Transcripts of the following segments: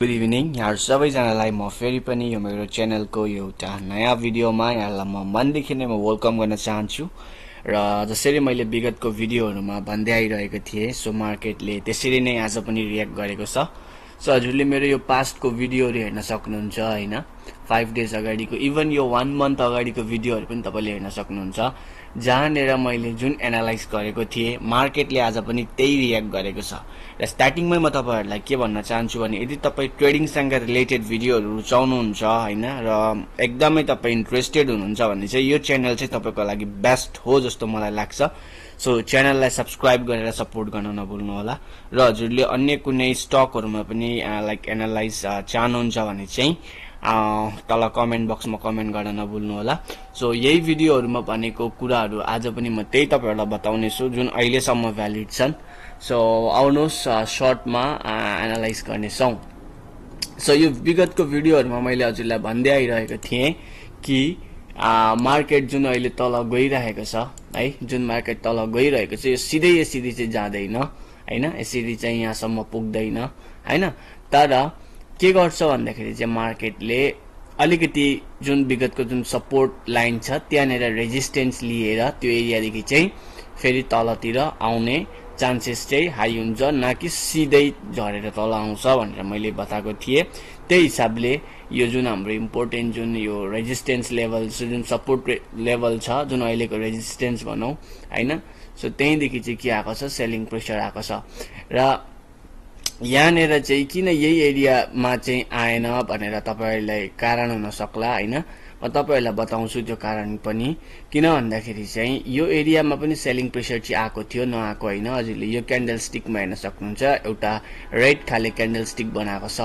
Good evening यहाँ सबैजनालाई म फेरि पनि यो मेरो च्यानलको एउटा नयाँ भिडियोमा यहाँलाई म मनदेखि नै म वेलकम गर्न चाहन्छु र जसरी मैले विगतको भिडियोहरुमा भन्दै आइरहेको थिएँ सो मार्केटले त्यसरी नै आज पनि रियाक्ट गरेको छ। सो हजुरले मेरो यो पास्टको भिडियोहरु हेर्न सक्नुहुन्छ हैन, 5 डेज अगाडिको इभन यो 1 मन्थ अगाडिको भिडियोहरु पनि तपाईले हेर्न सक्नुहुन्छ, जहाँनेर मैले जुन एनालाइज गरेको थिएँ मार्केटले आज पनि त्यही रियाक्ट गरेको छ। र स्टार्टिङमै म तपाईहरुलाई के भन्न चाहन्छु भने यदि तपाई ट्रेडिङसँग रिलेटेड भिडियोहरु रुचाउनुहुन्छ हैन र एकदमै तपाई इन्ट्रेस्टेड हुनुहुन्छ भने चाहिँ यो च्यानल चाहिँ तपाईको लागि बेस्ट हो जस्तो मलाई लाग्छ। सो च्यानललाई सब्स्क्राइब गरेर सपोर्ट गर्न नभुल्नु होला र हजुरले अन्य कुनै स्टकहरुमा पनि लाइक एनालाइज चाहनुहुन्छ भने चाहिँ तल कमेन्ट बक्समा कमेन्ट गर्न नभुल्नु होला। सो यही भिडियोहरुमा भनेको कुराहरु आज पनि म त्यही तपाईहरुलाई बताउने छु जुन अहिले सम्म भ्यालिड छन्। सो आउनुहोस् शर्टमा एनालाइज गर्ने छौं। सो यो विगतको भिडियोहरुमा मैले हजुरलाई भन्दै आइरहेको थिएँ कि मार्केट जुन अहिले तल गइरहेको छ है, जुन मार्केट तल गइरहेको छ यो सिधै यसरी चाहिँ जाँदैन हैन, यसरी चाहिँ यहाँसम्म पुग्दैन हैन। तर के गर्छ भन्दाखेरि चाहिँ मार्केटले अलिकति जुन विगतको जुन सपोर्ट लाइन छ त्यहाँनेर रेजिस्टेन्स लिएर त्यो एरियादेखि चाहिँ फेरि तलतिर आउने चान्सेस चाहिँ हाई हुन्छ, न कि सिधै झरेर तल आउँछ भनेर मैले बताएको थिएँ। त्यही हिसाबले यो जुन हाम्रो इम्पोर्टेन्ट जुन यो रेजिस्टेन्स लेभल छ, जुन सपोर्ट लेभल छ, जुन अहिलेको रेजिस्टेन्स भनौं हैन, सो त्यहीदेखि चाहिँ के आएको छ, सेलिङ प्रेसर आएको छ। र यहाँनेर चाहिँ किन यही एरियामा चाहिँ आएन भनेर तपाईहरुलाई कारण हुन सक्ला हैन, म तपाईहरुलाई बताउँछु त्यो कारण पनि। किन भन्दाखेरि चाहिँ यो एरियामा पनि सेलिङ प्रेसर चाहिँ आएको थियो, नआएको हैन। हजुरले यो क्यान्डल स्टिकमा हेर्न सक्नुहुन्छ, एउटा रेड खाले क्यान्डल स्टिक बनाएको छ।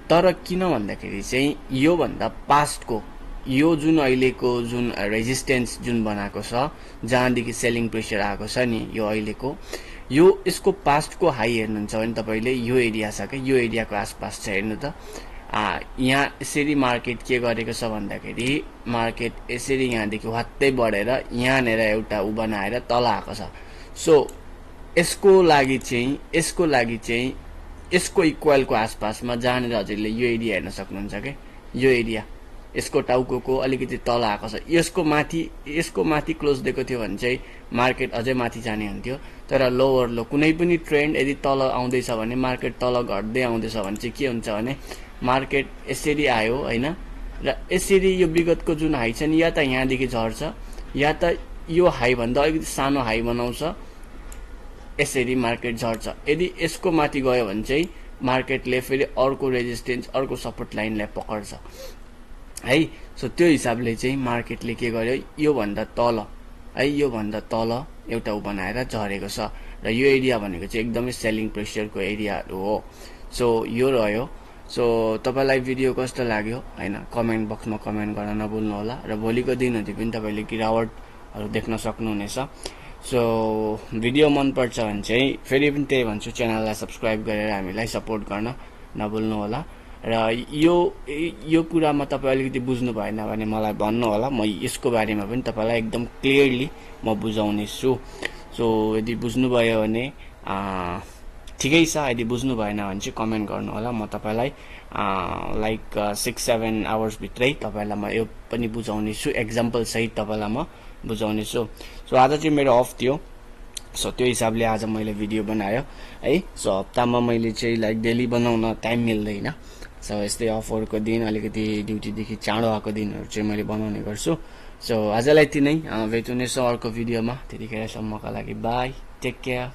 तर किन भन्दाखेरि चाहिँ यो भन्दा पास्टको यो जुन अहिलेको जुन रेजिस्टेन्स जुन बनाएको छ, जहाँदेखि सेलिङ प्रेसर आएको छ नि यो अहिलेको, यो यसको पास्टको हाई हेर्नुहुन्छ भने तपाईले यो एरिया छ के, यो एरियाको आसपास छ हेर्नु त। यहाँ यसरी मार्केट के गरेको छ भन्दाखेरि मार्केट यसरी यहाँदेखि हत्तै बढेर यहाँनेर एउटा उ बनाएर तल आएको छ। सो यसको लागि चाहिँ यसको इक्वलको आसपासमा जहाँनेर हजुरले यो एरिया हेर्न सक्नुहुन्छ के, यो एरिया यसको टाउकोको अलिकति तल आएको छ। यसको माथि क्लोज दिएको थियो भने चाहिँ मार्केट अझै माथि जाने हुन्थ्यो। तर लोवर लो कुनै पनि ट्रेन्ड यदि तल आउँदैछ भने, मार्केट तल घट्दै आउँदैछ भने चाहिँ के हुन्छ भने मार्केट यसरी आयो हैन, र यसरी यो विगतको जुन हाई छ नि या त यहाँदेखि झर्छ या त यो हाई भन्दा अलिकति सानो हाई बनाउँछ, यसरी मार्केट झर्छ। यदि यसको माथि गयो भने चाहिँ मार्केटले फेरि अर्को रेजिस्टेन्स, अर्को सपोर्ट लाइनलाई पकड्छ है। सो त्यो हिसाबले चाहिँ मार्केटले के गर्यो, यो भन्दा तल है, यो भन्दा तल एउटा उ बनाएर झरेको छ। र यो एरिया भनेको चाहिँ एकदमै सेलिङ प्रेसरको एरियाहरु हो। सो यो रह्यो। सो तपाईलाई भिडियो कस्तो लाग्यो हैन, कमेन्ट बक्समा कमेन्ट गर्न नभुल्नु होला। र भोलिको दिनहरु पनि तपाईले गिरावटहरु देख्न सक्नुहुनेछ। सो भिडियो मन पर्छ भने चाहिँ फेरि पनि त्यही भन्छु, च्यानललाई सब्स्क्राइब गरेर हामीलाई सपोर्ट गर्न नभुल्नु होला। र यो कुरामा तपाई अलिकति बुझ्नु भएन भने मलाई भन्नु होला, म यसको बारेमा पनि तपाईलाई एकदम क्लियरली म बुझाउने छु। सो यदि बुझ्नु भयो भने ठिकै छ, यदि बुझ्नु भएन भने चाहिँ कमेन्ट गर्नु होला। म तपाईलाई लाइक 6-7 आवर्स भित्रै तपाईलाई म यो पनि बुझाउने छु, एक्जाम्पल सहित तपाईलाई म बुझाउने छु। सो आज चाहिँ मेरो अफ थियो, सो त्यो हिसाबले आज मैले भिडियो बनायो है। सो हप्तामा मैले चाहिँ लाइक डेली बनाउन टाइम मिल्दैन। सो यस्तै अफरको दिन, अलिकति ड्युटीदेखि चाँडो आएको दिनहरु चाहिँ मैले बनाउने गर्छु। सो आजलाई यति नै, भेट हुनेछौं अर्को भिडियोमा। त्यतिखेरसम्मका लागि बाई, टेक केयर।